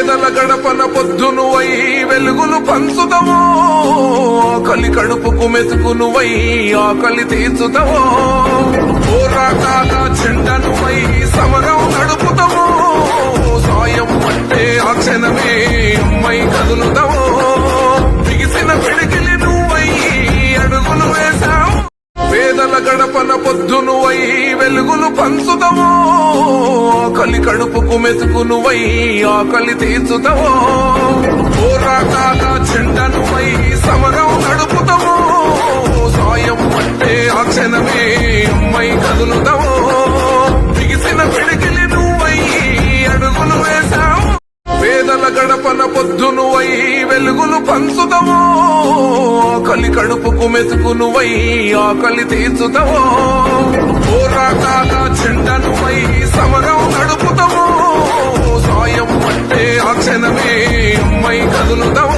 పేదల గడపన పొద్దునువై వెలుగులు పంచుతావో, ఆకలి కడుపుకు మెతుకునువై ఆకలి తీర్చుతావో, పోరాటాల చెండనువై సమరం నడుపుతావో, సాయం అంటే ఆ క్షణమే అమ్మై కదులుతావో, బిగిసిన పిడికిలి నువ్వై అడుగులు వేశావు. పేదల గడపన పొద్దునువై వెలుగులు పంచుతావో, ఆకలి కడుపుకు మెతుకునువై ఆకలి తీర్చుతావో, పోరాటాల చెండనువై సమరం నడుపుతావో, సాయం అంటే ఆ క్షణమే అమ్మై కదులుతావో, బిగిసిన పిడికిలి నువ్వై అడుగులు వేశావు. పేదల గడపన పొద్దునువై వెలుగులు పంచుతావో, ఆకలి కడుపుకు మెతుకునువై ఆకలి తీర్చుతావో, పోరాటాల చెండనువై సమరం నడుపుతావో, సాయం అంటే ఆ క్షణమే అమ్మై కదులుతావో,